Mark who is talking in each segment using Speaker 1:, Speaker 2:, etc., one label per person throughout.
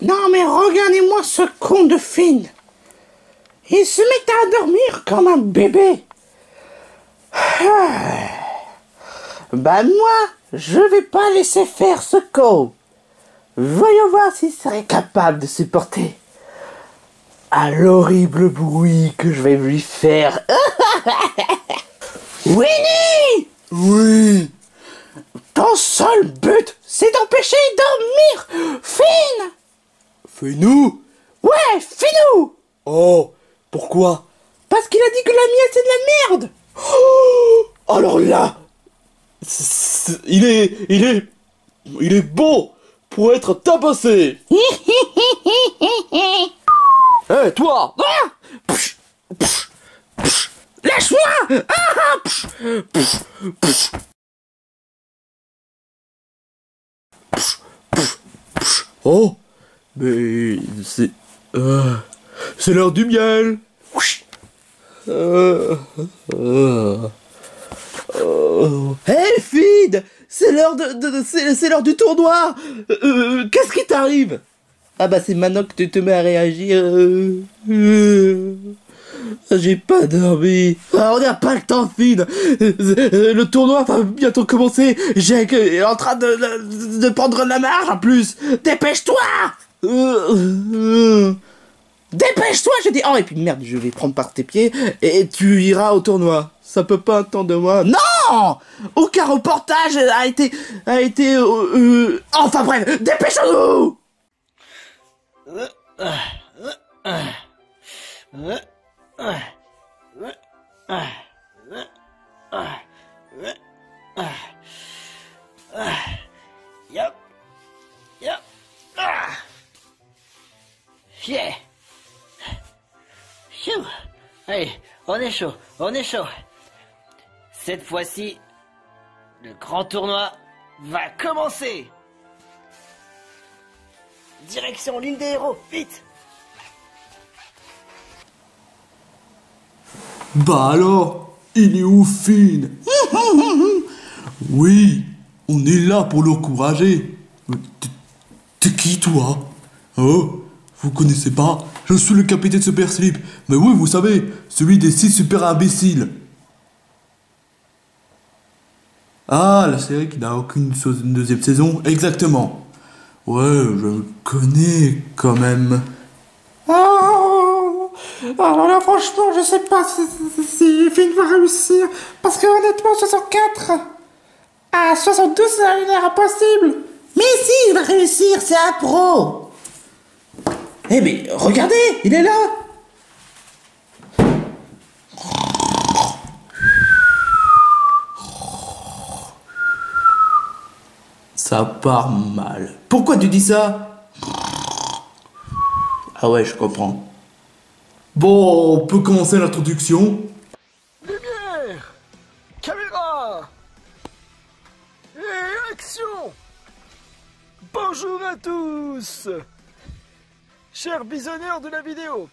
Speaker 1: Non mais regardez-moi ce con de Finn. Il se met à dormir comme un bébé. Bah moi, je vais pas laisser faire ce con. Voyons voir s'il serait capable de supporter l'horrible bruit que je vais lui faire. Winnie!
Speaker 2: Oui.
Speaker 1: Ton seul but, c'est d'empêcher dormir Finn!
Speaker 2: Fais-nous.
Speaker 1: Ouais, Finnou!
Speaker 2: Oh, pourquoi?
Speaker 1: Parce qu'il a dit que la mienne c'est de la merde!
Speaker 2: Oh, alors là, il est bon pour être tabassé. Hé, toi!
Speaker 1: Ah! Psh, psh, psh. Lâche-moi! Ah! Psh, psh, psh.
Speaker 2: Oh, mais c'est l'heure du miel. Hey, Fid, c'est l'heure c'est l'heure du tournoi. Qu'est-ce qui t'arrive? Ah bah c'est maintenant que tu te mets à réagir. J'ai pas dormi. Ah, on n'a pas le temps, Fid. Le tournoi va bientôt commencer. Jake est en train de prendre la marge en plus. Dépêche-toi. Dépêche-toi, je dis. Oh, et puis merde, je vais prendre par tes pieds et tu iras au tournoi. Ça peut pas attendre de moi. Non! Aucun reportage a été enfin bref, dépêchons-nous!
Speaker 3: Yep. Yep. Ah. Yeah. Phew. Allez, on est chaud, on est chaud. Cette fois-ci, le grand tournoi va commencer. Direction l'île des héros, vite.
Speaker 2: Bah alors, il est où Finn? Oui, on est là pour l'encourager. T'es qui toi? Oh, vous connaissez pas? Je suis le capitaine Super Slip. Mais oui, vous savez, celui des 6 super imbéciles. Ah, la série qui n'a aucune deuxième saison? Exactement. Ouais, je le connais quand même.
Speaker 1: Oh, alors là, franchement, je sais pas si Finn va réussir. Parce que honnêtement, 64 à 72, ça a l'air impossible. Mais si, il va réussir, c'est un pro. Eh mais regardez, il est là.
Speaker 2: Ça part mal. Pourquoi tu dis ça? Ah ouais, je comprends. Bon, on peut commencer l'introduction.
Speaker 4: Lumière, caméra et action. Bonjour à tous, chers bisonneurs de la vidéo.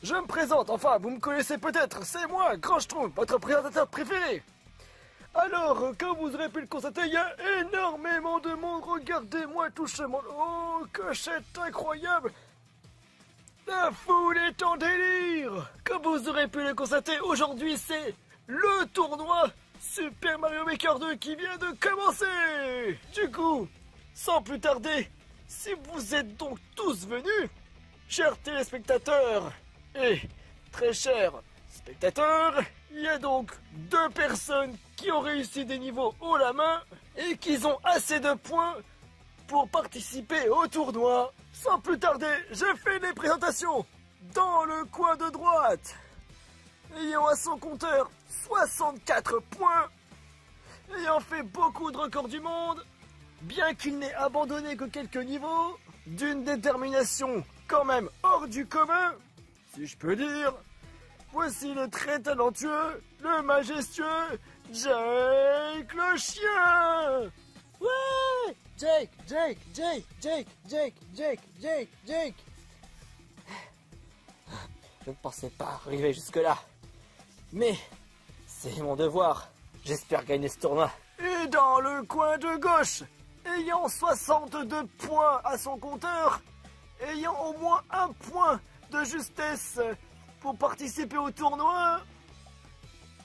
Speaker 4: Je me présente, enfin vous me connaissez peut-être, c'est moi, Grand Schtroumpf, votre présentateur préféré. Alors, comme vous aurez pu le constater, il y a énormément de monde. Regardez-moi tout ce monde. Oh, que c'est incroyable. La foule est en délire. Comme vous aurez pu le constater, aujourd'hui c'est le tournoi Super Mario Maker 2 qui vient de commencer. Du coup, sans plus tarder, si vous êtes donc tous venus, chers téléspectateurs et très chers spectateurs, il y a donc 2 personnes qui ont réussi des niveaux haut la main et qui ont assez de points pour participer au tournoi. Sans plus tarder, je fais les présentations. Dans le coin de droite, ayant à son compteur 64 points, ayant fait beaucoup de records du monde, bien qu'il n'ait abandonné que quelques niveaux, d'une détermination quand même hors du commun, si je peux dire, voici le très talentueux, le majestueux Jake le chien. Ouais, Jake. Je ne pensais pas arriver jusque-là. Mais c'est mon devoir. J'espère gagner ce tournoi. Et dans le coin de gauche, ayant 62 points à son compteur, ayant au moins un point de justesse pour participer au tournoi.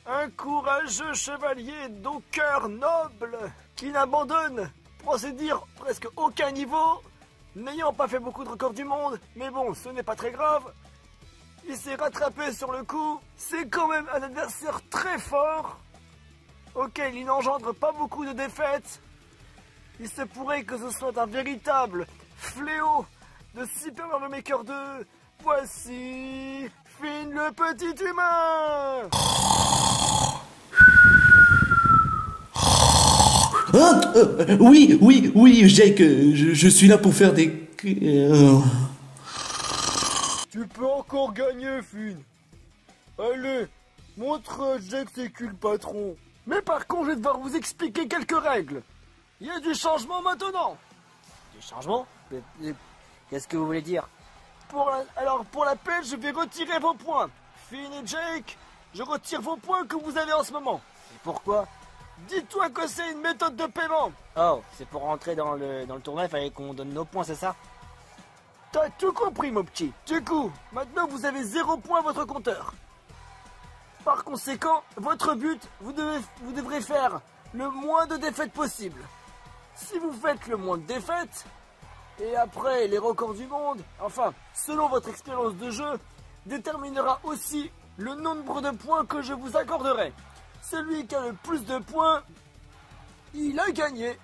Speaker 4: Un courageux chevalier d'au cœur noble qui n'abandonne, pour ainsi dire, presque aucun niveau, n'ayant pas fait beaucoup de records du monde, mais bon, ce n'est pas très grave. Il s'est rattrapé sur le coup. C'est quand même un adversaire très fort, auquel il n'engendre pas beaucoup de défaites. Il se pourrait que ce soit un véritable fléau de Super Mario Maker 2. Voici Finn le petit humain.
Speaker 2: Hein oui, Jake, je suis là pour faire des...
Speaker 4: Tu peux encore gagner, Finn. Allez, montre à Jake c'est qui le patron. Mais par contre, je vais devoir vous expliquer quelques règles. Il y a du changement maintenant.
Speaker 3: Du changement? Qu'est-ce que vous voulez dire?
Speaker 4: Alors, pour la peine, je vais retirer vos points. Finn et Jake, je retire vos points que vous avez en ce moment.
Speaker 3: Et pourquoi?
Speaker 4: Dis-toi que c'est une méthode de paiement.
Speaker 3: Oh, c'est pour rentrer dans le tournoi, il fallait qu'on donne nos points, c'est ça?
Speaker 4: T'as tout compris, mon petit. Du coup, maintenant vous avez 0 point à votre compteur. Par conséquent, votre but, vous devrez faire le moins de défaites possible. Si vous faites le moins de défaites, et après les records du monde, enfin, selon votre expérience de jeu, déterminera aussi le nombre de points que je vous accorderai. Celui qui a le plus de points, il a gagné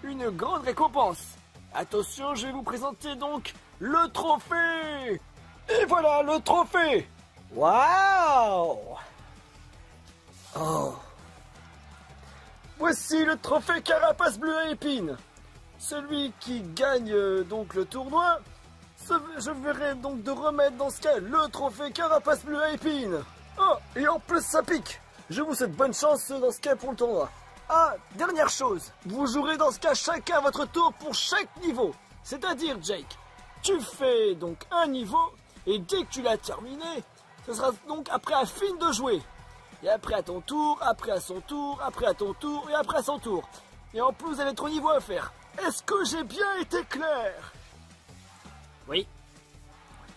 Speaker 4: une grande récompense. Attention, je vais vous présenter donc le trophée. Et voilà le trophée.
Speaker 3: Waouh! Oh!
Speaker 4: Voici le trophée Carapace Bleue à Épine. Celui qui gagne donc le tournoi, je verrai donc de remettre dans ce cas le trophée Carapace Bleue à Épine. Oh, et en plus ça pique. Je vous souhaite bonne chance dans ce cas pour le tournoi. Ah, dernière chose, vous jouerez dans ce cas chacun à votre tour pour chaque niveau. C'est-à-dire, Jake, tu fais donc un niveau, et dès que tu l'as terminé, ce sera donc après à Finn de jouer. Et après à ton tour, après à son tour, après à ton tour, et après à son tour. Et en plus, vous avez 3 niveaux à faire. Est-ce que j'ai bien été clair?
Speaker 3: Oui.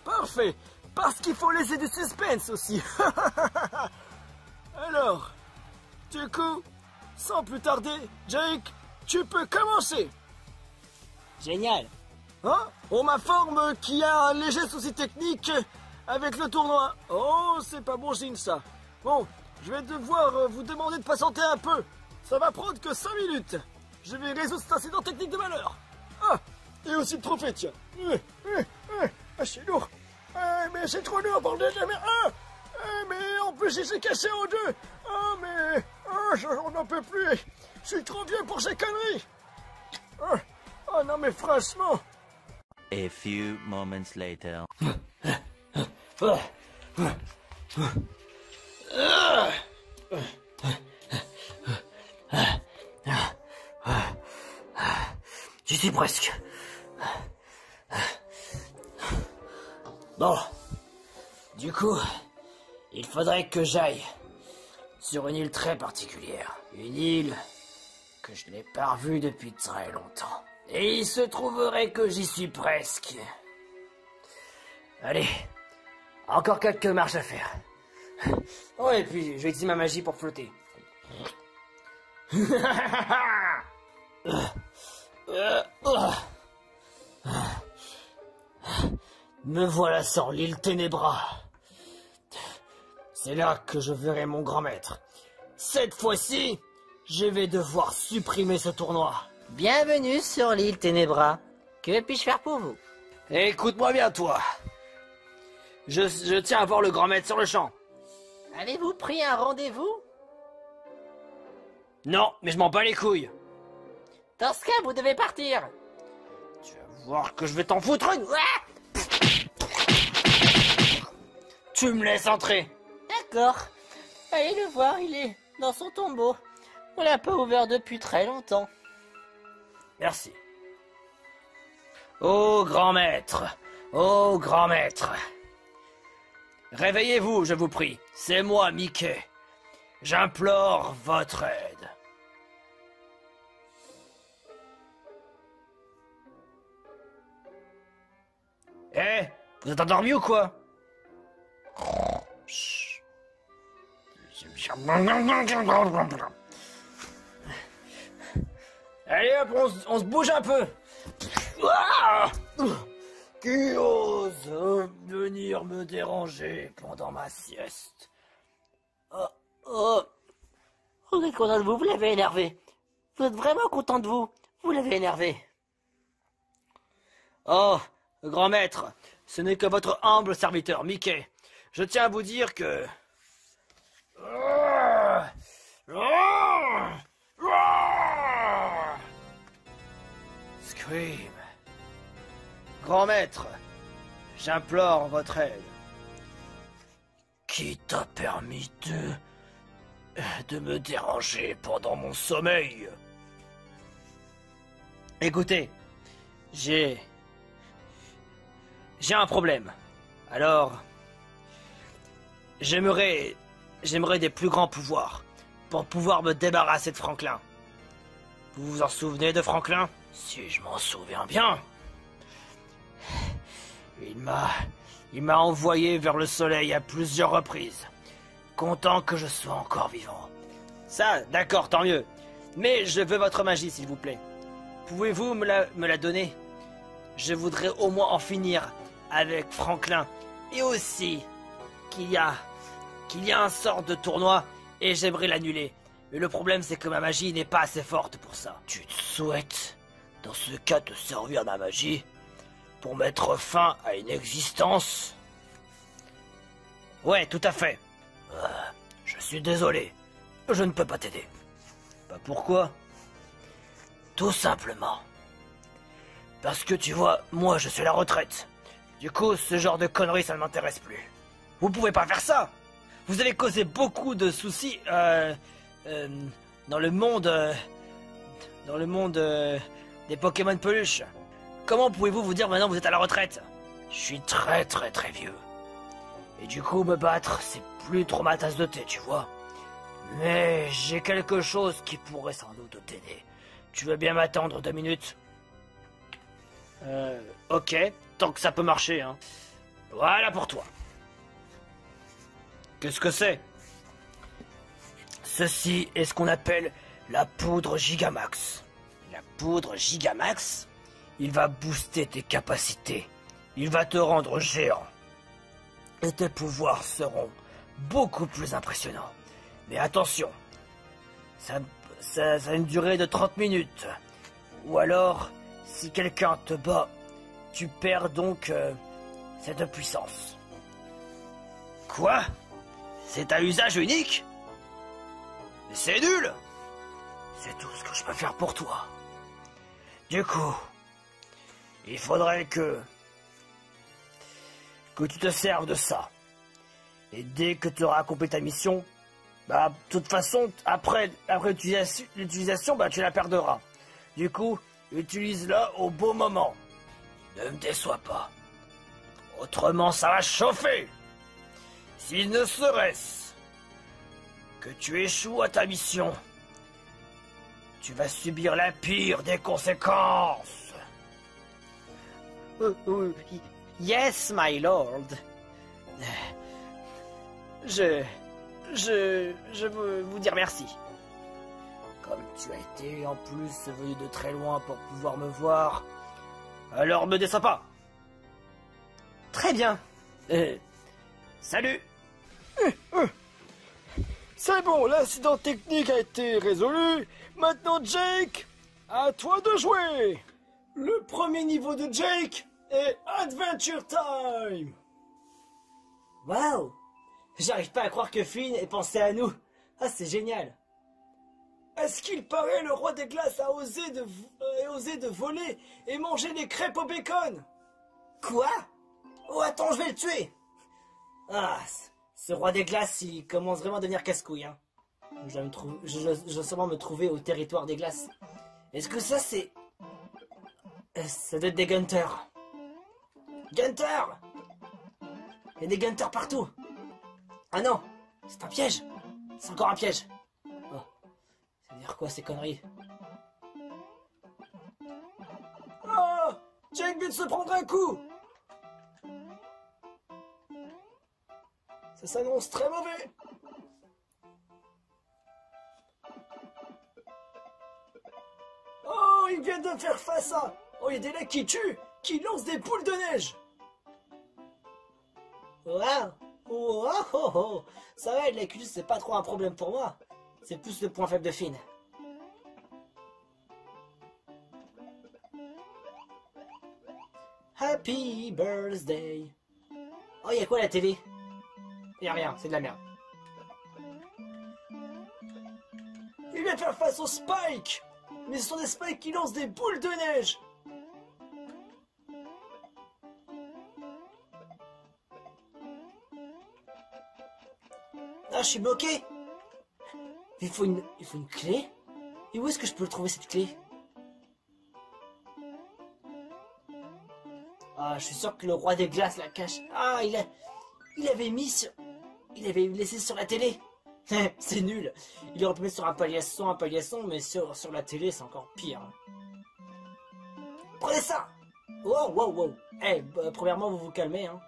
Speaker 4: Parfait, parce qu'il faut laisser du suspense aussi. Alors, du coup, sans plus tarder, Jake, tu peux commencer.
Speaker 3: Génial.
Speaker 4: Hein? On m'informe qu'il y a un léger souci technique avec le tournoi. Oh, c'est pas bon signe ça. Bon, je vais devoir vous demander de patienter un peu. Ça va prendre que 5 minutes. Je vais résoudre cet incident technique de malheur. Ah, et aussi le trophée, tiens. Ah, c'est lourd. Mais c'est trop lourd, bordel de merde. Mais en plus, il s'est cassé en deux. Mais on n'en peut plus. Je suis trop vieux pour ces conneries. Oh non, mais franchement.
Speaker 5: A few moments later.
Speaker 3: J'y suis presque. Bon. Du coup, il faudrait que j'aille sur une île très particulière. Une île que je n'ai pas revue depuis très longtemps. Et il se trouverait que j'y suis presque. Allez, encore quelques marches à faire. Oh, et puis je vais utiliser ma magie pour flotter. Me voilà sur l'île Ténébra. C'est là que je verrai mon grand maître. Cette fois-ci, je vais devoir supprimer ce tournoi.
Speaker 6: Bienvenue sur l'île Ténébra. Que puis-je faire pour vous?
Speaker 3: Écoute-moi bien, toi. Je tiens à voir le grand maître sur le champ.
Speaker 6: Avez-vous pris un rendez-vous?
Speaker 3: Non, mais je m'en bats les couilles.
Speaker 6: Dans ce cas, vous devez partir.
Speaker 3: Tu vas voir que je vais t'en foutre une. Tu me laisses entrer.
Speaker 6: D'accord. Allez le voir, il est dans son tombeau. On l'a pas ouvert depuis très longtemps.
Speaker 3: Merci. Ô grand maître, ô grand maître. Réveillez-vous, je vous prie. C'est moi, Mickey. J'implore votre aide. Vous êtes endormi ou quoi? Chut. Allez hop, on se bouge un peu. Ah, qui ose venir me déranger pendant ma sieste?
Speaker 6: Oh, vous êtes content de vous l'avez énervé. Vous êtes vraiment content de vous l'avez énervé.
Speaker 3: Oh, grand maître, ce n'est que votre humble serviteur, Mickey. Je tiens à vous dire que... Scream. Grand maître, j'implore votre aide. Qui t'a permis de me déranger pendant mon sommeil? Écoutez, j'ai un problème. Alors, j'aimerais des plus grands pouvoirs pour pouvoir me débarrasser de Franklin. Vous vous en souvenez de Franklin? Si je m'en souviens bien. Il m'a envoyé vers le soleil à plusieurs reprises, content que je sois encore vivant. Ça, d'accord, tant mieux. Mais je veux votre magie, s'il vous plaît. Pouvez-vous me la donner? Je voudrais au moins en finir avec Franklin. Et aussi qu'il y a un sort de tournoi et j'aimerais l'annuler. Mais le problème, c'est que ma magie n'est pas assez forte pour ça. Tu te souhaites, dans ce cas, te servir de ma magie pour mettre fin à une existence? Ouais, tout à fait. Je suis désolé. Je ne peux pas t'aider. Bah pourquoi? Tout simplement. Parce que tu vois, moi je suis à la retraite. Du coup, ce genre de conneries, ça ne m'intéresse plus. Vous pouvez pas faire ça! Vous avez causé beaucoup de soucis, dans le monde des Pokémon peluches. Comment pouvez-vous vous dire maintenant que vous êtes à la retraite? Je suis très très très vieux. Et du coup, me battre, c'est plus trop ma tasse de thé, tu vois. Mais j'ai quelque chose qui pourrait sans doute t'aider. Tu veux bien m'attendre 2 minutes? Ok, tant que ça peut marcher, hein. Voilà pour toi. Qu'est-ce que c'est? Ceci est ce qu'on appelle la poudre Gigamax. La poudre Gigamax, il va booster tes capacités. Il va te rendre géant. Et tes pouvoirs seront beaucoup plus impressionnants. Mais attention, ça a une durée de 30 minutes. Ou alors, si quelqu'un te bat, tu perds donc cette puissance. Quoi? C'est à usage unique? Mais c'est nul! C'est tout ce que je peux faire pour toi. Du coup, il faudrait que tu te serves de ça. Et dès que tu auras accompli ta mission, bah, de toute façon, après l'utilisation, bah, tu la perdras. Du coup, utilise-la au bon moment. Ne me déçois pas. Autrement, ça va chauffer. S'il ne serait-ce que tu échoues à ta mission, tu vas subir la pire des conséquences.
Speaker 6: Yes, my lord.
Speaker 3: Je veux vous dire merci. Comme tu as été en plus venu de très loin pour pouvoir me voir, alors me descends pas. Très bien. Salut.
Speaker 4: C'est bon, l'incident technique a été résolu. Maintenant, Jake, à toi de jouer.
Speaker 3: Le premier niveau de Jake est Adventure Time. Waouh. J'arrive pas à croire que Finn ait pensé à nous. Ah, c'est génial. Est-ce qu'il paraît le roi des glaces a osé de voler et manger les crêpes au bacon? Quoi? Oh, attends, je vais le tuer. Ah, ce roi des glaces, il commence vraiment à devenir casse-couille, hein. Je vais sûrement me trouver au territoire des glaces. Est-ce que ça, c'est... Ça doit être des Gunters. Gunters! Il y a des Gunters partout. Ah non, c'est un piège. C'est encore un piège. Oh, ça veut dire quoi ces conneries? Oh, Jake vient de se prendre un coup.
Speaker 4: Ça s'annonce très mauvais. Oh, ils viennent de faire face à... Oh, il y a des lacs qui tuent, qui lancent des boules de neige.
Speaker 6: Waouh! Oh, oh, oh, oh. Ça va, la culture, c'est pas trop un problème pour moi. C'est plus le point faible de Finn. Happy birthday. Oh, y'a quoi à la télé?
Speaker 3: Y'a rien, c'est de la merde.
Speaker 4: Ils viennent faire face aux Spikes. Mais ce sont des Spikes qui lancent des boules de neige.
Speaker 6: Ah, je suis bloqué. Il faut une clé. Et où est-ce que je peux trouver cette clé? Ah, je suis sûr que le roi des glaces la cache. Ah, il avait laissé sur la télé. C'est nul. Il aurait pu mettre sur un paillasson, mais sur la télé, c'est encore pire. Prenez ça. Wow, wow, wow. Eh, premièrement, vous vous calmez, hein.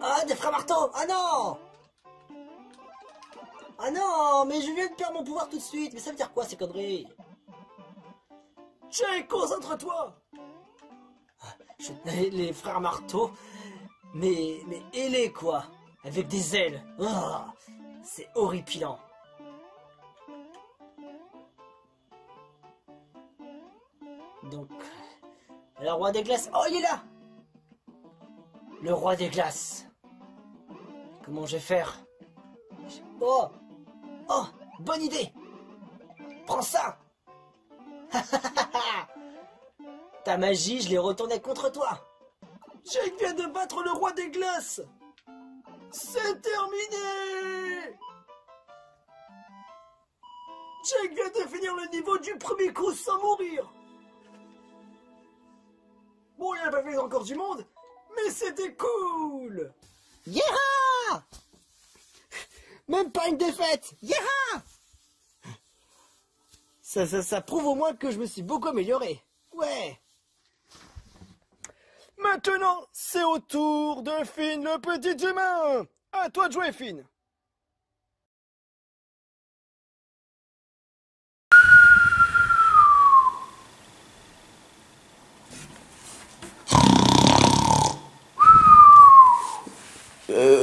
Speaker 6: Ah, des frères marteaux. Ah non. Ah non, mais je viens de perdre mon pouvoir tout de suite. Mais ça veut dire quoi, ces conneries?
Speaker 4: Jay, concentre-toi.
Speaker 6: Les frères marteaux, mais ailés quoi, avec des ailes. Oh, c'est horripilant. Donc, le roi des glaces. Oh, il est là. Le roi des glaces. Comment je vais faire? Oh, oh, bonne idée. Prends ça. Ta magie, je l'ai retournée contre toi.
Speaker 4: Jake vient de battre le roi des glaces. C'est terminé. Jake vient de finir le niveau du premier coup sans mourir. Bon, il n'a pas fait encore du monde, mais c'était cool.
Speaker 6: Yeah! Même pas une défaite. Yeah! Ça prouve au moins que je me suis beaucoup amélioré. Ouais.
Speaker 4: Maintenant, c'est au tour de Finn le petit humain. À toi de jouer, Finn.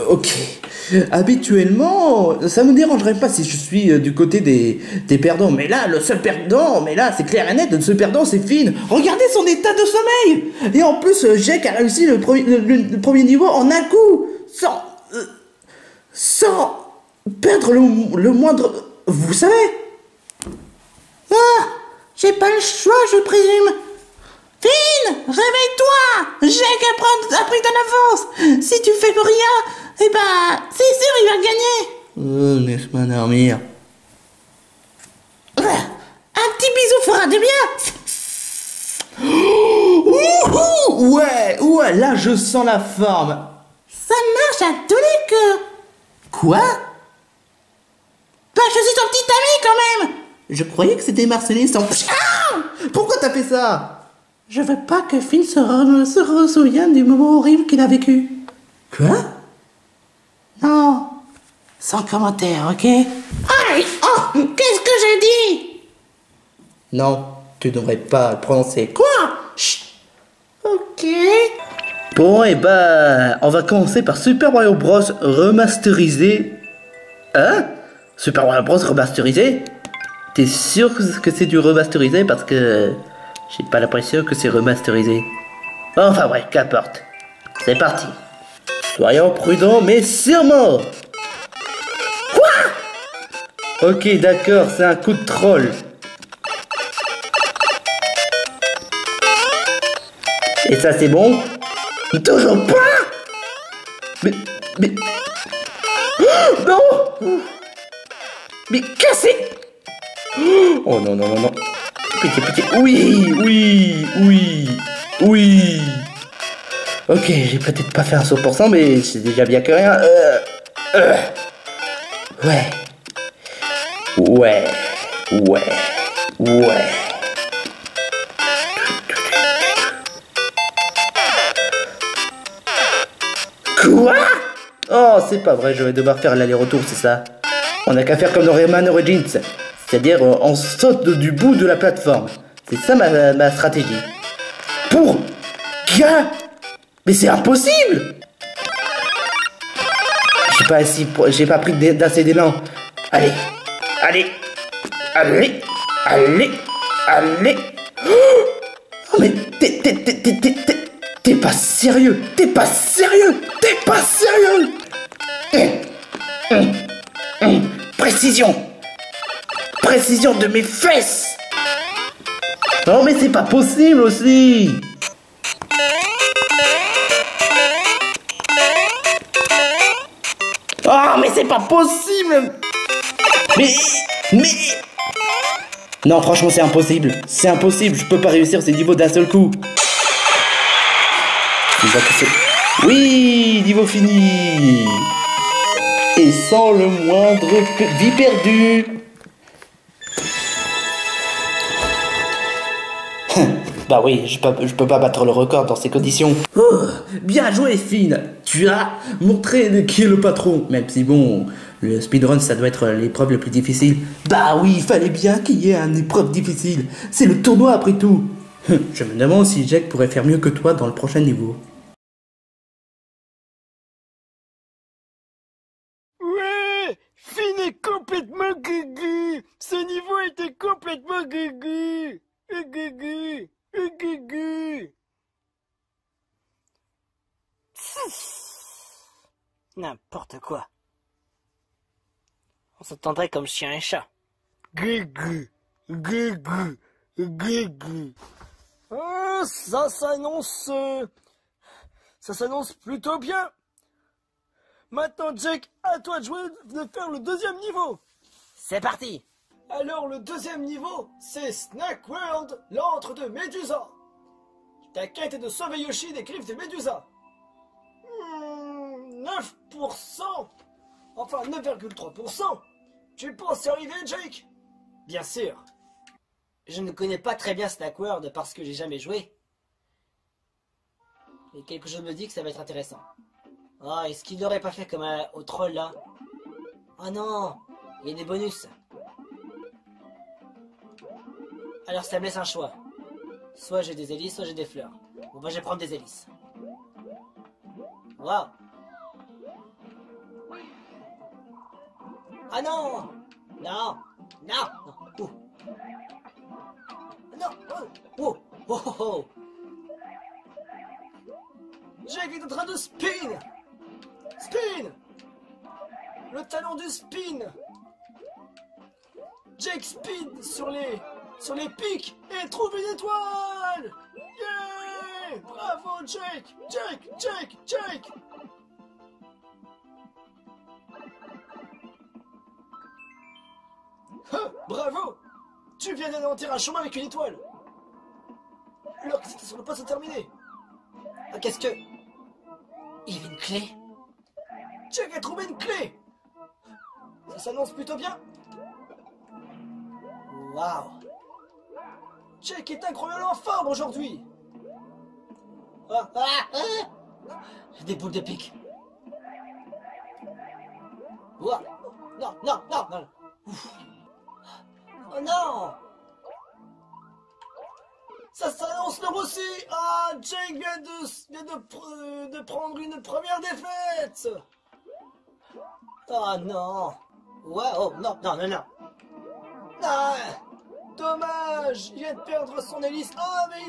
Speaker 2: Ok. Habituellement, ça me dérangerait pas si je suis du côté des perdants. Mais là, le seul perdant, c'est clair et net, le seul perdant, c'est Finn. Regardez son état de sommeil. Et en plus, Jake a réussi le premier niveau en un coup. Sans perdre le moindre... Vous savez.
Speaker 1: Ah, j'ai pas le choix, je présume. Finn, réveille-toi. Jake a pris de l'avance. Si tu fais rien, eh ben, c'est sûr, il va gagner.
Speaker 2: Laisse-moi dormir.
Speaker 1: Un petit bisou fera du bien.
Speaker 2: Ouais, là je sens la forme.
Speaker 1: Ça marche à tous les coups.
Speaker 2: Quoi?
Speaker 1: Bah, je suis ton petit ami quand même.
Speaker 2: Je croyais que c'était Marceline sans... Ah! Pourquoi t'as fait ça?
Speaker 1: Je veux pas que Finn se ressouvienne du moment horrible qu'il a vécu.
Speaker 2: Quoi?
Speaker 1: Non, sans commentaire, ok? Aïe! Oh! Qu'est-ce que j'ai dit?
Speaker 2: Non, tu devrais pas le prononcer.
Speaker 1: Quoi? Chut! Ok.
Speaker 2: Bon, et bah, on va commencer par Super Mario Bros. Remasterisé. Hein? Super Mario Bros. Remasterisé? T'es sûr que c'est du remasterisé? Parce que j'ai pas l'impression que c'est remasterisé. Enfin bref, qu'importe. C'est parti. Soyons prudents, mais sûrement. Quoi? Ok, d'accord, c'est un coup de troll. Et ça, c'est bon? Toujours pas? Mais... Oh, non! Mais cassé! Oh non, non, non, non. Petit. Oui. Ok, j'ai peut-être pas fait un saut pour ça, mais c'est déjà bien que rien. Ouais. Quoi?
Speaker 7: Oh, c'est pas vrai, je vais devoir faire l'aller-retour, c'est ça. On n'a qu'à faire comme dans Rayman Origins. C'est-à-dire, on saute du bout de la plateforme. C'est ça ma stratégie. Pour gars. Mais c'est impossible. J'ai pas pris d'assez d'élan. Allez. Oh, mais t'es pas sérieux. Précision de mes fesses. Non mais c'est pas possible aussi. Oh mais c'est pas possible. Mais non, franchement c'est impossible, je peux pas réussir ces niveaux d'un seul coup. Oui, niveau fini. Et sans le moindre vie perdue. Bah oui, je peux pas battre le record dans ces conditions. Oh, bien joué Finn. Tu as montré qui est le patron. Même si bon, le speedrun ça doit être l'épreuve la plus difficile. Bah oui, il fallait bien qu'il y ait une épreuve difficile. C'est le tournoi après tout. Je me demande si Jack pourrait faire mieux que toi dans le prochain niveau.
Speaker 4: Ouais, Finn est complètement gugu. Ce niveau était complètement gugu. Gugu.
Speaker 6: N'importe quoi. On s'entendrait comme chien et chat.
Speaker 4: Gugu. Ah, ça s'annonce plutôt bien. Maintenant, Jake, à toi de faire le deuxième niveau.
Speaker 6: C'est parti.
Speaker 4: Alors, le deuxième niveau, c'est Snack World, l'antre de Médusa. Ta quête est de sauver Yoshi des griffes de Médusa. 9%. Enfin, 9,3%. Tu penses y arriver, Jake?
Speaker 6: Bien sûr. Je ne connais pas très bien Snack World parce que j'ai jamais joué. Et quelque chose me dit que ça va être intéressant. Oh, est-ce qu'il n'aurait pas fait comme au troll là? Oh non, il y a des bonus. Alors ça me laisse un choix. Soit j'ai des hélices, soit j'ai des fleurs. Bon bah je vais prendre des hélices. Waouh. Ah non. Non. Ouh. Non. Oh.
Speaker 4: Jake est en train de spin. Le talon du spin. Jake speed sur les pics et trouve une étoile. Yeah. Bravo Jake. Bravo. Tu viens d'anéantir un chemin avec une étoile. Alors que c'était sur le point de se terminer.
Speaker 6: Ah, qu'est-ce que... Il y avait une clé.
Speaker 4: Jake a trouvé une clé. Ça s'annonce plutôt bien.
Speaker 6: Waouh.
Speaker 4: Jake est incroyablement fort aujourd'hui.
Speaker 6: J'ai des boules de pique. Ouah. Non. Ouf. Oh non.
Speaker 4: Ça s'annonce le Rossi. Ah, Jake vient de prendre une première défaite.
Speaker 6: Oh non. Wow, non.
Speaker 4: Ah, dommage. Il vient de perdre son hélice. Ah, mais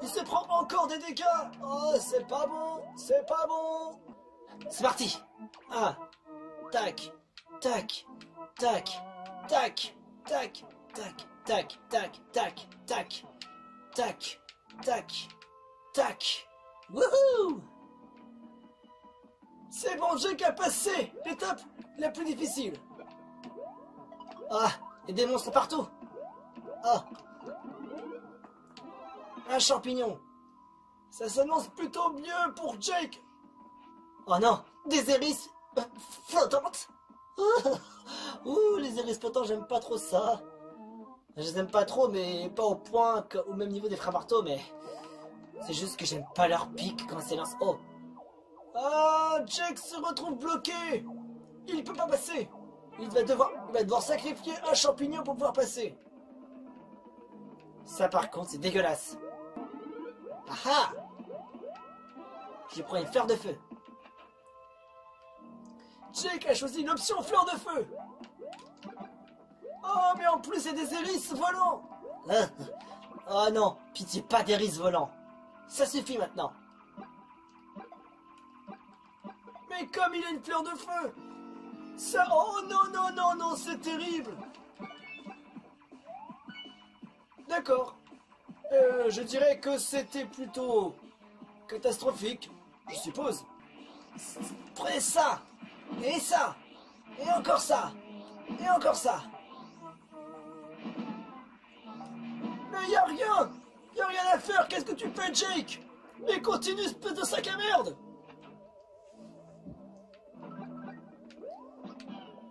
Speaker 4: il se prend encore des dégâts. Oh, c'est pas bon.
Speaker 6: C'est parti. Ah. Tac. Wouhou.
Speaker 4: C'est bon, Jake a passé l'étape la plus difficile.
Speaker 6: Ah, il y a des monstres partout. Ah.
Speaker 4: Un champignon. Ça s'annonce plutôt bien pour Jake.
Speaker 6: Oh non, des hélices flottantes. Ouh, les hélices flottantes, j'aime pas trop ça. Je les aime pas trop, mais pas au même niveau des frères marteaux, mais c'est juste que j'aime pas leur pic quand c'est lance. Oh.
Speaker 4: Ah, Jake se retrouve bloqué. Il peut pas passer. Il va devoir sacrifier un champignon pour pouvoir passer.
Speaker 6: Ça par contre, c'est dégueulasse. Ah ah! Je prends une fleur de feu.
Speaker 4: Jake a choisi l'option fleur de feu. Oh, mais en plus, il y a des hérisses volants.
Speaker 6: Oh non, pitié, pas d'hérisses volants. Ça suffit maintenant.
Speaker 4: Mais comme il a une fleur de feu, ça... Oh non, non, non, non, c'est terrible. D'accord. Je dirais que c'était plutôt catastrophique, je suppose.
Speaker 6: Prenez ça, et encore ça, et encore ça.
Speaker 4: Mais y a rien à faire, qu'est-ce que tu fais, Jake? Mais continue, espèce de sac à merde.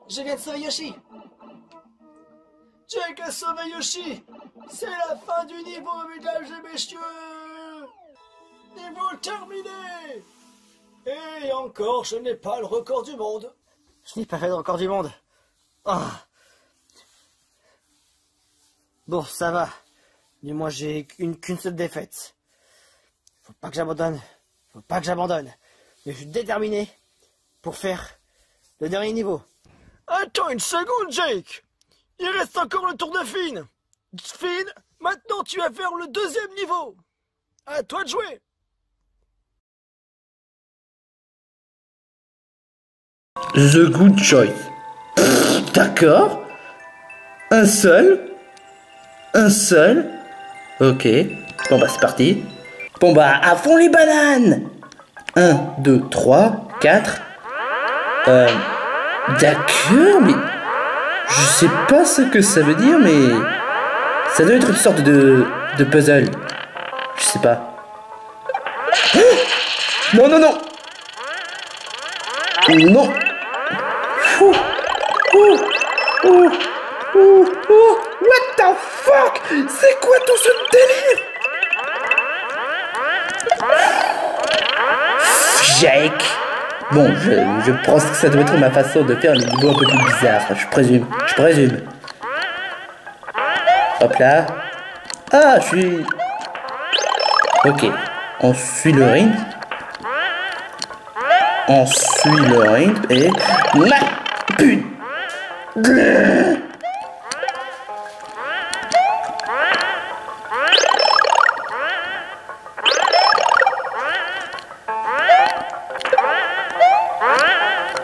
Speaker 6: Je viens de sauver Yoshi.
Speaker 4: Jake a sauvé Yoshi. C'est la fin du niveau, mesdames et messieurs. Niveau terminé. Et encore, je n'ai pas le record du monde.
Speaker 6: Je n'ai pas fait de record du monde. Ah. Bon, ça va. Du moins, j'ai qu'une seule défaite. Faut pas que j'abandonne. Mais je suis déterminé pour faire le dernier niveau.
Speaker 4: Attends une seconde, Jake. Il reste encore le tour de Finn. Finn, maintenant tu vas faire le deuxième niveau. À toi de jouer.
Speaker 7: The Good Choice. D'accord. Un seul. Ok. Bon bah c'est parti. Bon bah à fond les bananes. 1, 2, 3, 4. D'accord, mais... Je sais pas ce que ça veut dire, mais... Ça doit être une sorte de puzzle. Je sais pas. Non, non, non. Non. What the fuck? C'est quoi tout ce délire? Jake. Bon, je pense que ça doit être ma façon de faire les niveaux un peu plus bizarres. Je présume. Hop là. Ah, je suis... Ok. On suit le rythme. Et... Putain.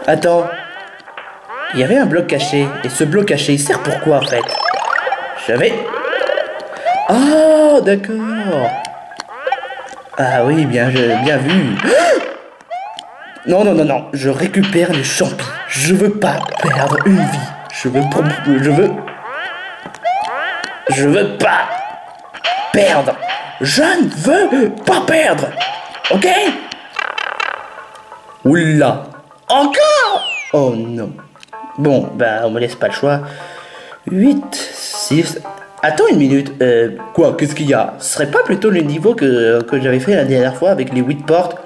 Speaker 7: Attends. Il y avait un bloc caché. Et ce bloc caché, il sert pour quoi en fait? J'avais... Oh, d'accord. Ah oui, bien vu. Non, non, non, non. Je récupère les champis. Je veux pas perdre une vie. Je veux pas perdre. Je ne veux pas perdre. Ok? Oula. Encore? Oh non. Bon, bah, on me laisse pas le choix. 8, 6... Attends une minute. Quoi? Qu'est-ce qu'il y a? Ce serait pas plutôt le niveau que j'avais fait la dernière fois avec les 8 portes?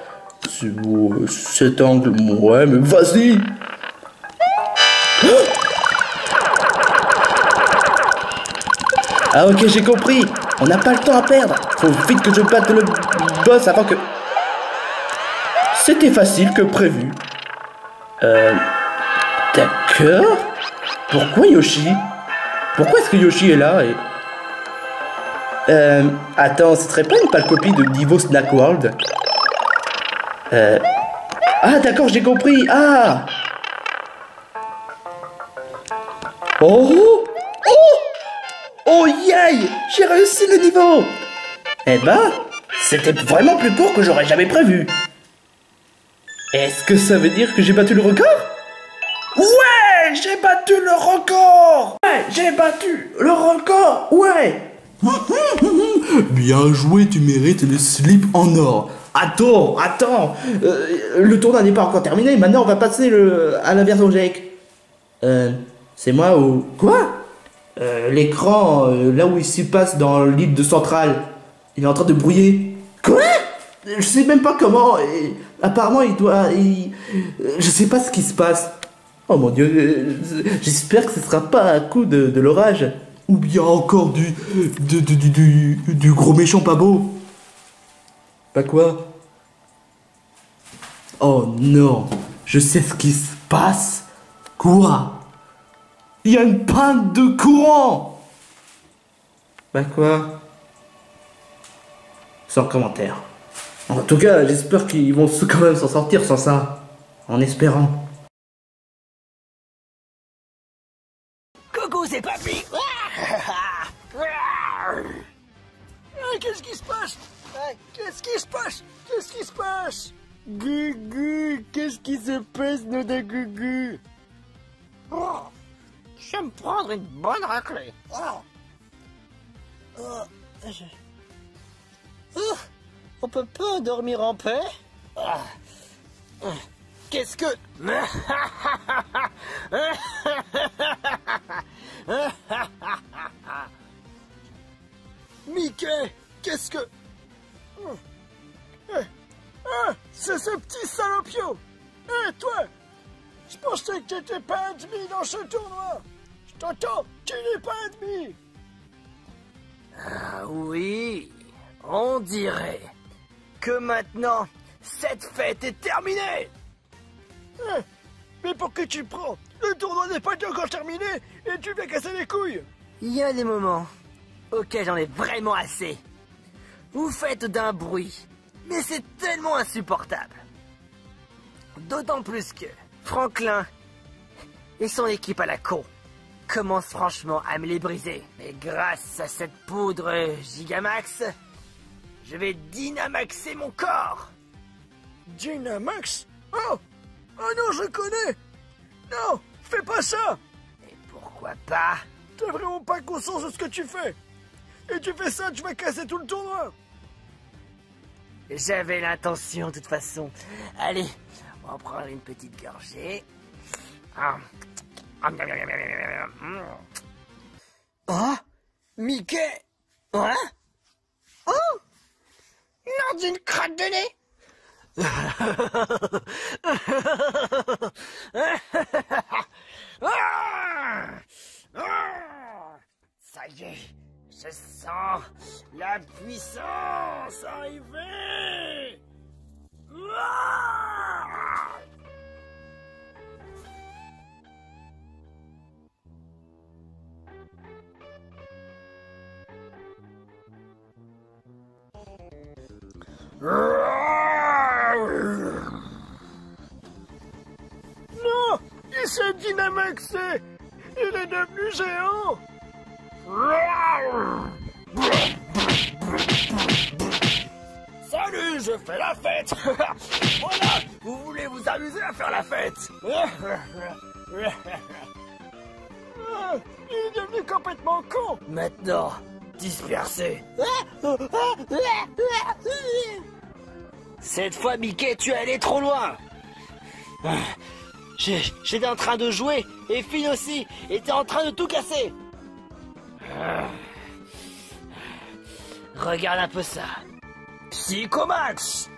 Speaker 7: Cet angle... Ouais, mais vas-y. Ah ok, j'ai compris. On n'a pas le temps à perdre. Faut vite que je batte le boss avant que... C'était facile que prévu. D'accord. Pourquoi Yoshi? Pourquoi est-ce que Yoshi est là et... Attends, ce serait pas une pâle copie de niveau Snack World? Ah d'accord, j'ai compris. Ah. Oh. Oh yay! J'ai réussi le niveau! Eh ben, c'était vraiment plus court que j'aurais jamais prévu. Est-ce que ça veut dire que j'ai battu le record? Ouais! J'ai battu le record! Ouais!
Speaker 2: Bien joué, tu mérites le slip en or.
Speaker 7: Attends! Le tournoi n'est pas encore terminé, maintenant on va passer à la version Jake. C'est moi ou... Quoi? L'écran, là où il s'y passe dans l'île de Centrale, il est en train de brouiller. Quoi? Je sais même pas comment. Et apparemment, je sais pas ce qui se passe. Oh mon Dieu, j'espère que ce sera pas un coup de l'orage.
Speaker 2: Ou bien encore du gros méchant pas beau.
Speaker 7: Pas quoi? Oh non, je sais ce qui se passe.
Speaker 2: Quoi? Il y a une panne de courant.
Speaker 7: Bah quoi? Sans commentaire. En tout cas, j'espère qu'ils vont quand même s'en sortir sans ça. En espérant.
Speaker 3: Coucou, c'est Papy.
Speaker 4: Qu'est-ce qui se passe? Qu'est-ce qui se passe? Qu'est-ce qui se passe? Gugu, qu'est-ce qui se passe, nom de Gugu?
Speaker 3: Je vais me prendre une bonne raclée.
Speaker 6: On peut pas dormir en paix?
Speaker 3: Qu'est-ce que...
Speaker 4: Mickey, qu'est-ce que... c'est ce petit salopio. Toi, je pensais que t'étais pas admis dans ce tournoi. Je t'entends, tu n'es pas admis.
Speaker 3: Ah oui, on dirait que maintenant, cette fête est terminée.
Speaker 4: Mais pour que tu prends? Le tournoi n'est pas encore terminé et tu viens casser les couilles.
Speaker 3: Il y a des moments auxquels j'en ai vraiment assez. Vous faites d'un bruit, mais c'est tellement insupportable. D'autant plus que Franklin et son équipe à la con commencent franchement à me les briser. Mais grâce à cette poudre Gigamax, je vais dynamaxer mon corps.
Speaker 4: Dynamax? Oh non, je connais. Non, fais pas ça.
Speaker 3: Et pourquoi pas?
Speaker 4: T'as vraiment pas conscience de ce que tu fais. Et tu fais ça, tu vas casser tout le tournoi.
Speaker 3: J'avais l'intention de toute façon. Allez, on va prendre une petite gorgée.
Speaker 6: Oh, Mickey. Hein? Oh, lors d'une crotte de nez.
Speaker 3: Ça y est, je sens la puissance arriver.
Speaker 4: Non, il s'est dynamaxé. Il est devenu géant.
Speaker 3: Salut, je fais la fête. Voilà, vous voulez vous amuser à faire la fête.
Speaker 4: Il est devenu complètement con.
Speaker 3: Maintenant, dispersez. Cette fois, Mickey, tu es allé trop loin. J'étais en train de jouer, et Finn aussi, était en train de tout casser. Regarde un peu ça. Psychomax.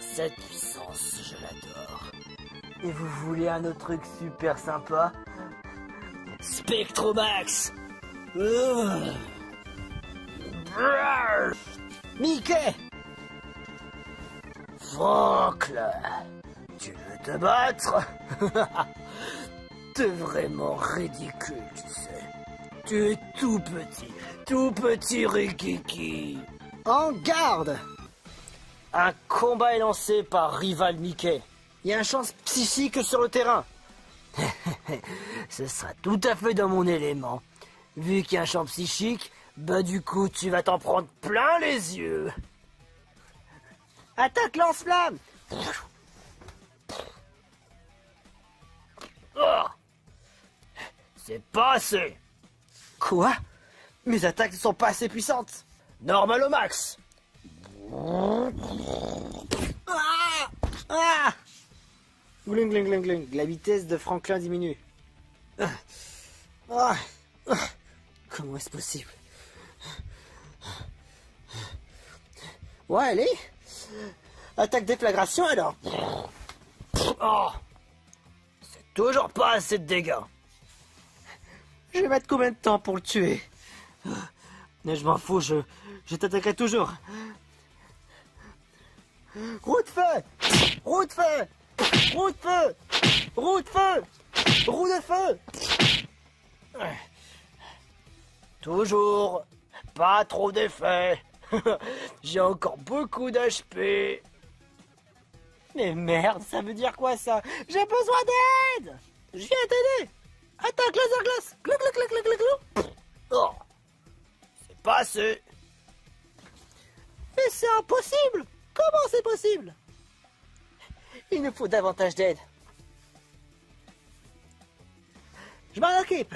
Speaker 3: Cette puissance, je l'adore. Et vous voulez un autre truc super sympa? Spectromax. Mickey. Franklin, tu veux te battre? T'es vraiment ridicule, tu sais. Tu es tout petit Rikiki.
Speaker 6: En garde.
Speaker 3: Un combat est lancé par rival Mickey. Il y a un champ psychique sur le terrain. Ce sera tout à fait dans mon élément. Vu qu'il y a un champ psychique, bah du coup tu vas t'en prendre plein les yeux.
Speaker 6: Attaque lance-flamme.
Speaker 3: Oh, c'est pas assez.
Speaker 6: Quoi? Mes attaques ne sont pas assez puissantes.
Speaker 3: Normal au max.
Speaker 6: Ah! Gling, gling, gling, gling. La vitesse de Franklin diminue. Comment est-ce possible? Ouais, allez. Attaque déflagration alors.
Speaker 3: Oh, c'est toujours pas assez de dégâts.
Speaker 6: Je vais mettre combien de temps pour le tuer? Mais je m'en fous, je t'attaquerai toujours. Roue de feu! Roue de feu! Roue de feu! Roue de feu! Roue de feu!
Speaker 3: Toujours pas trop d'effet. J'ai encore beaucoup d'HP.
Speaker 6: Mais merde, ça veut dire quoi ça? J'ai besoin d'aide! Je viens t'aider! Attaque laser glace! Glou glou glou glou glou glou!
Speaker 3: Oh, c'est pas assez.
Speaker 6: Mais c'est impossible! Comment c'est possible? Il nous faut davantage d'aide. Je m'en occupe.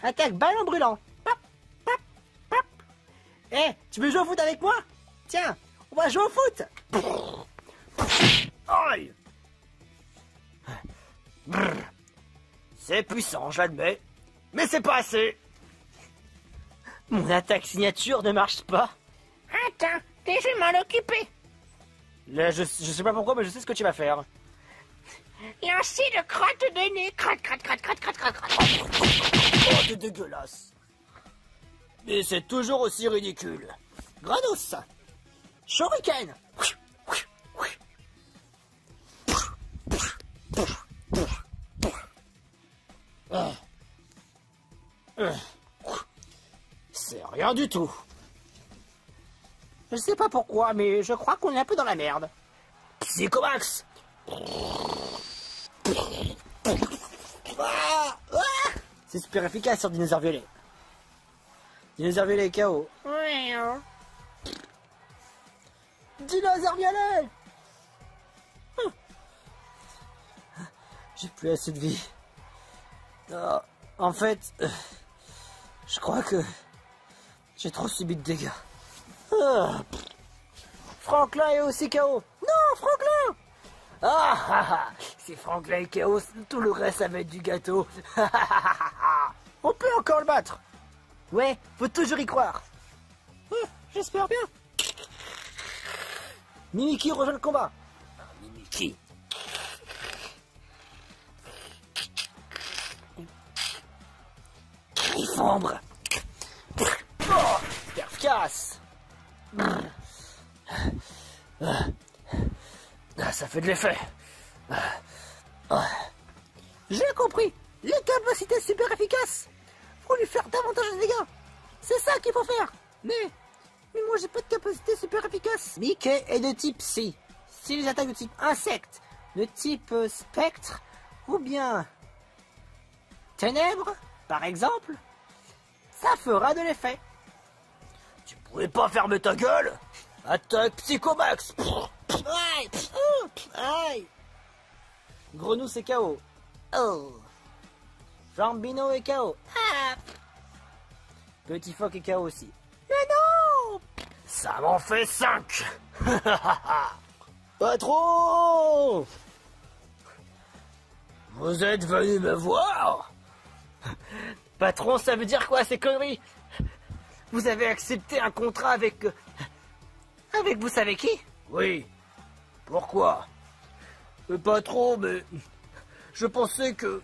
Speaker 6: Attaque ballon brûlant. Pop, pop, pop. Eh, tu veux jouer au foot avec moi? Tiens, on va jouer au foot.
Speaker 3: Aïe. Brrr. C'est puissant, je l'admets. Mais c'est pas assez.
Speaker 6: Mon attaque signature ne marche pas.
Speaker 1: Attends, je vais m'en occuper.
Speaker 6: Là, je sais pas pourquoi, mais je sais ce que tu vas faire.
Speaker 1: Lancer de crotte de nez. Crotte, crotte, crotte, crotte, crotte, crotte, crotte.
Speaker 3: Oh, c'est dégueulasse. Mais c'est toujours aussi ridicule.
Speaker 6: Granos. Shuriken.
Speaker 3: C'est rien du tout.
Speaker 6: Je sais pas pourquoi, mais je crois qu'on est un peu dans la merde.
Speaker 3: Psychomax.
Speaker 6: C'est super efficace sur Dinosaure Violet. Dinosaure Violet KO. Dinosaure Violet. J'ai plus assez de vie. En fait, je crois que j'ai trop subi de dégâts. Franklin est aussi KO. Non, Franklin.
Speaker 3: Si Franklin est chaos, tout le reste ça va être du gâteau.
Speaker 6: On peut encore le battre. Ouais, faut toujours y croire. J'espère bien. Mimiki rejoint le combat.
Speaker 3: Mimiki. Griffombre.
Speaker 6: Oh, efficace.
Speaker 3: Ça fait de l'effet.
Speaker 6: J'ai compris. Les capacités super efficaces. Faut lui faire davantage de dégâts. C'est ça qu'il faut faire. Mais moi j'ai pas de capacité super efficace. Mickey est de type Psy. Si les attaques de type insecte, de type spectre, ou bien ténèbres, par exemple, ça fera de l'effet.
Speaker 3: Tu pourrais pas fermer ta gueule? Attaque Psychomax.
Speaker 6: Aïe, aïe. Grenouille c'est KO. Oh. Flambino est KO. Ah. Petit phoque est KO aussi. Mais non!
Speaker 3: Ça m'en fait 5.
Speaker 6: Patron!
Speaker 3: Vous êtes venu me voir?
Speaker 6: Patron, ça veut dire quoi ces conneries? Vous avez accepté un contrat avec vous savez qui?
Speaker 3: Oui. Pourquoi? Pas trop, mais je pensais que...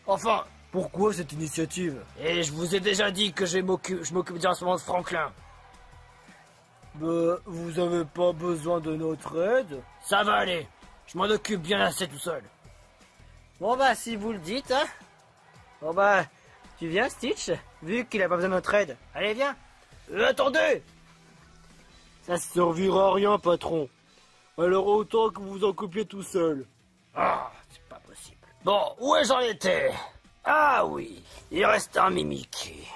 Speaker 3: Enfin, pourquoi cette initiative? Et je vous ai déjà dit que je m'occupe directement de Franklin. Vous avez pas besoin de notre aide? Ça va aller. Je m'en occupe bien assez tout seul.
Speaker 6: Bon bah, si vous le dites, hein. Bon bah, tu viens Stitch, vu qu'il a pas besoin de notre aide. Allez, viens.
Speaker 3: Attendez!
Speaker 4: Ça servira à rien, patron. Alors autant que vous vous en coupiez tout seul.
Speaker 3: Ah, c'est pas possible. Bon, où est-ce j'en étais? Ah oui, il reste un Mimiki.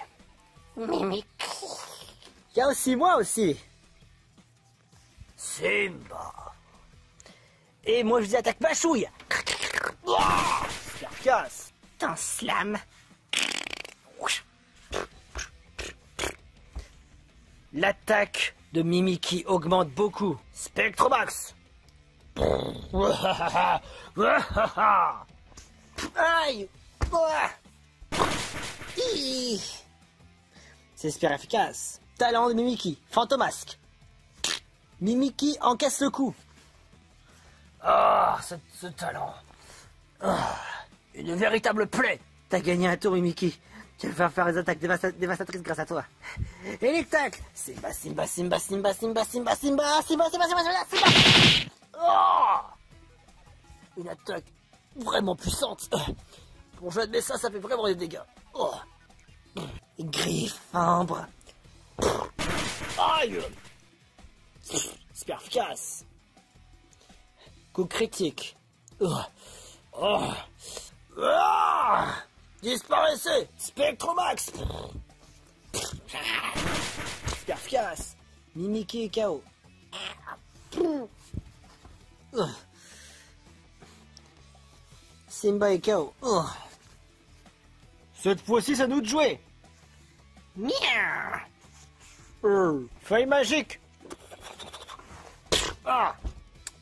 Speaker 1: Mimiki.
Speaker 6: Il y a aussi moi aussi.
Speaker 3: Simba.
Speaker 6: Et moi je vous attaque ma chouille. Carcasse.
Speaker 1: Ton slam.
Speaker 6: L'attaque de Mimiki augmente beaucoup.
Speaker 3: Spectromax.
Speaker 6: Aïe. C'est super efficace. Talent de Mimiki, Fantomasque. Mimiki encaisse le coup.
Speaker 3: Ah, ce talent. Ah, une véritable plaie.
Speaker 6: T'as gagné un tour, Mimiki. Tu vas faire des attaques dévastatrices grâce à toi. Et les tacles. Simba, Simba, Simba, Simba, Simba, Simba, Simba, Simba, Simba, Simba, Simba, Simba. Oh, une attaque vraiment puissante. Pour j'admets ça, ça fait vraiment des dégâts. Oh. Griffes, ambre. Aïe. Super efficace. Coup critique. Oh. Oh. Ah. Disparaissez. Spectromax. Super efficace. Mimiki et KO. Simba et KO. Oh.
Speaker 4: Cette fois-ci, c'est à nous de jouer. Feuille magique.
Speaker 3: Ah,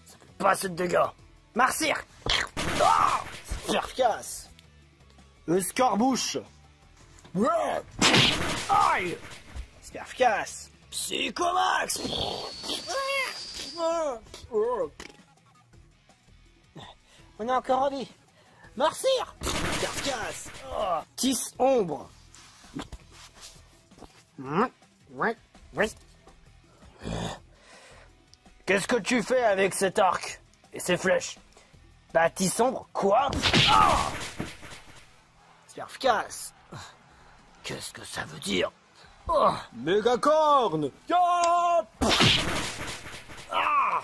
Speaker 3: ça fait pas assez de dégâts. Marcyr.
Speaker 6: Ah, super efficace.
Speaker 4: Escarbouche.
Speaker 6: Ouais.
Speaker 3: Aïe.
Speaker 6: Super efficace. Psychomax. On est encore en vie. Marcyr. Super efficace. Oh. Tisse ombre.
Speaker 3: Qu'est-ce que tu fais avec cet arc et ces flèches?
Speaker 6: Bah, tisse ombre. Quoi?
Speaker 3: Ah,
Speaker 6: Super efficace.
Speaker 3: qu'est-ce que ça veut dire?
Speaker 6: Oh.
Speaker 4: Mégacorne.
Speaker 6: Ah.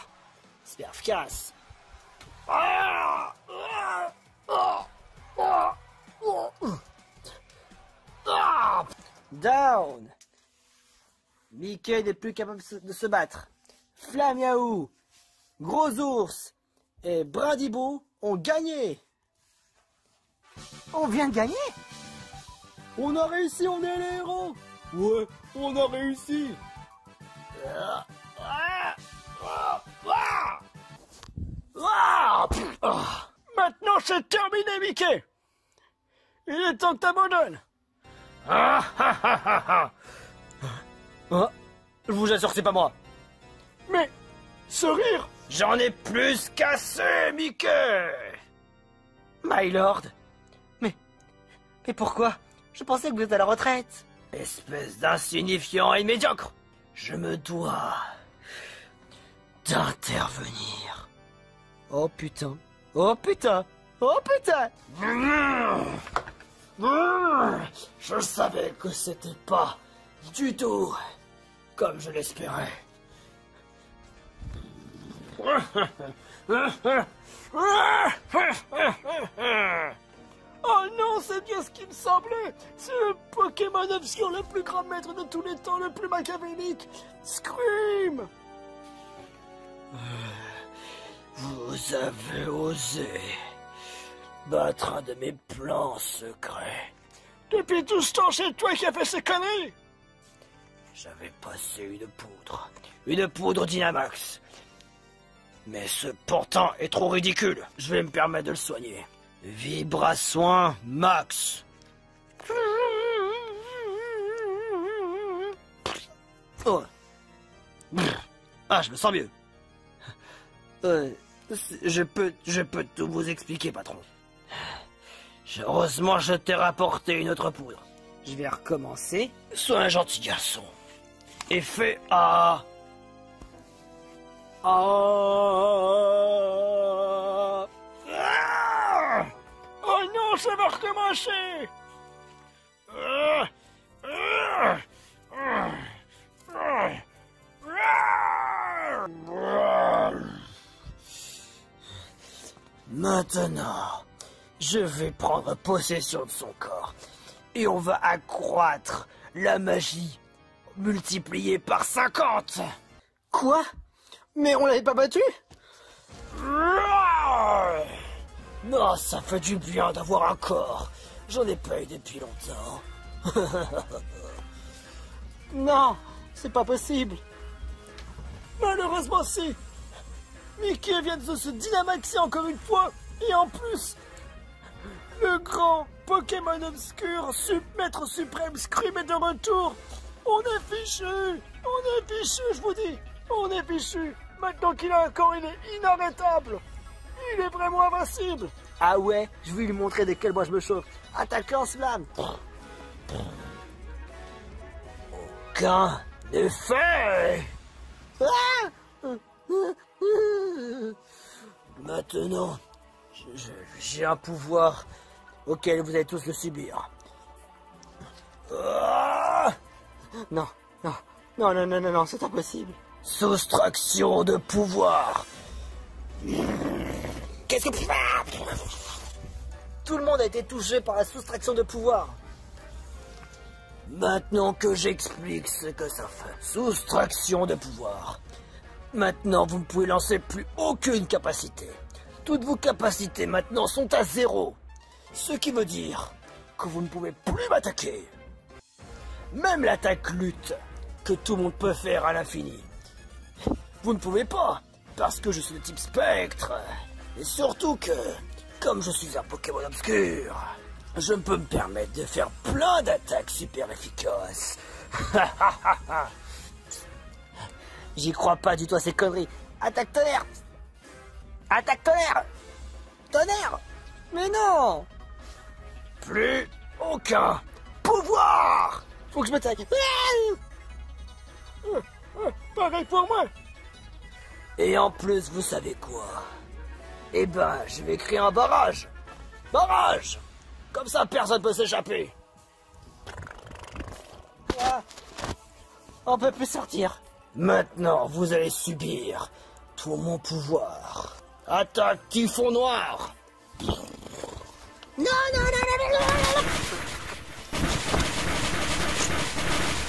Speaker 6: Super efficace.
Speaker 3: Ah, ah, ah, ah.
Speaker 6: Down. Mickey n'est plus capable de se battre. Flamiaou, Gros Ours et Brindibou ont gagné. On vient de gagner?
Speaker 4: On a réussi, on est les héros. Ouais, on a réussi. Maintenant, c'est terminé, Mickey. Il est temps que t'abandonnes.
Speaker 3: Ah, ah, ah, ah, ah.
Speaker 4: Ah, je vous assure que c'est pas moi. Mais, ce rire.
Speaker 3: J'en ai plus qu'assez, Mickey.
Speaker 6: Mylord. Mais pourquoi? Je pensais que vous êtes à la retraite.
Speaker 3: Espèce d'insignifiant et médiocre. Je me dois d'intervenir.
Speaker 6: Oh putain. Oh putain. Oh putain.
Speaker 3: Je savais que c'était pas du tout comme je l'espérais.
Speaker 4: Oh non, c'est bien ce qui me semblait. C'est le Pokémon obscur, le plus grand maître de tous les temps, le plus machiavélique. Scream.
Speaker 3: Vous avez osé battre un de mes plans secrets.
Speaker 4: Depuis tout ce temps, c'est toi qui as fait ces conneries.
Speaker 3: J'avais passé une poudre Dynamax. Mais ce pourtant est trop ridicule. Je vais me permettre de le soigner. Vibra-soin max.
Speaker 6: Oh.
Speaker 3: Ah, je me sens mieux. Je peux tout vous expliquer, patron. Heureusement, je t'ai rapporté une autre poudre.
Speaker 6: Je vais recommencer.
Speaker 3: Sois un gentil garçon. Et fais A.
Speaker 4: Oh non, ça va recommencer.
Speaker 3: Maintenant, je vais prendre possession de son corps. Et on va accroître la magie multipliée par 50.
Speaker 6: Quoi? Mais on l'avait pas battu?
Speaker 3: Non, ça fait du bien d'avoir un corps. J'en ai pas eu depuis longtemps.
Speaker 6: Non, c'est pas possible.
Speaker 4: Malheureusement, si. Mickey vient de se dynamaxer encore une fois. Et en plus, le grand Pokémon obscur, Maître suprême Scream est de retour. On est fichu, je vous dis. On est fichu. Maintenant qu'il a un corps, il est inarrêtable. Il est vraiment invincible. Ah ouais, je vais lui montrer de quel bois je me chauffe. Attaque lance-flamme. Aucun effet. Maintenant, j'ai un pouvoir auquel vous allez tous le subir. Non, c'est impossible. Soustraction de pouvoir. Qu'est-ce que... Tout le monde a été touché par la soustraction de pouvoir. Maintenant que j'explique ce que ça fait. Soustraction de pouvoir. Maintenant, vous ne pouvez lancer plus aucune capacité. Toutes vos capacités maintenant sont à 0. Ce qui veut dire que vous ne pouvez plus m'attaquer. Même l'attaque lutte, que tout le monde peut faire à l'infini. Vous ne pouvez pas, parce que je suis de type spectre. Et surtout que, comme je suis un Pokémon obscur, je peux me permettre de faire plein d'attaques super efficaces. J'y crois pas du tout à ces conneries. Attaque tonnerre. Attaque tonnerre. Tonnerre. Mais non. Plus aucun pouvoir. Faut que je m'attaque. Pareil pour moi. Et en plus, vous savez quoi? Eh ben, je vais créer un barrage. Barrage. Comme ça, personne peut s'échapper. Ah. On peut plus sortir. Maintenant, vous allez subir tout mon pouvoir. Attaque typhon noir. Non.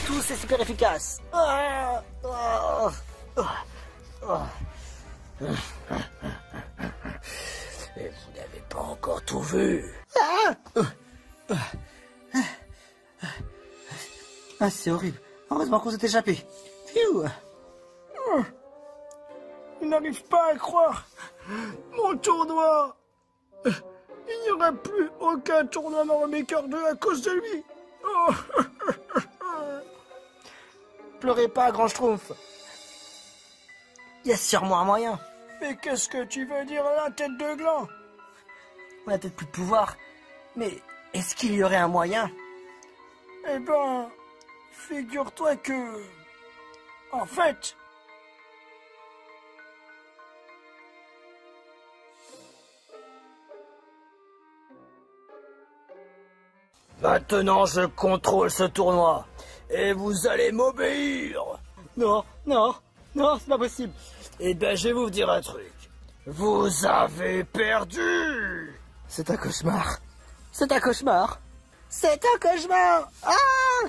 Speaker 4: Tout c'est super efficace. Et vous n'avez pas encore tout vu. Ah, c'est horrible. Heureusement qu'on s'est échappé. Phew. Il n'arrive pas à croire. Mon tournoi. Il n'y aura plus aucun tournoi Mario Maker 2 à cause de lui. Oh. Pleurez pas, Grand Schtroumpf. Il y a sûrement un moyen. Mais qu'est-ce que tu veux dire à la tête de gland? On a peut-être plus de pouvoir. Mais est-ce qu'il y aurait un moyen? Eh ben, figure-toi que... En fait... Maintenant, je contrôle ce tournoi. Et vous allez m'obéir. Non, c'est pas possible. Eh ben, je vais vous dire un truc. Vous avez perdu. C'est un cauchemar. C'est un cauchemar. C'est un cauchemar. Ah!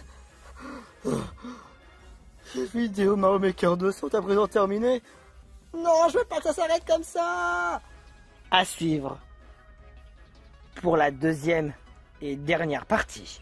Speaker 4: Les vidéos Mario Maker 2 sont à présent terminées. Non, je veux pas que ça s'arrête comme ça. À suivre pour la deuxième et dernière partie.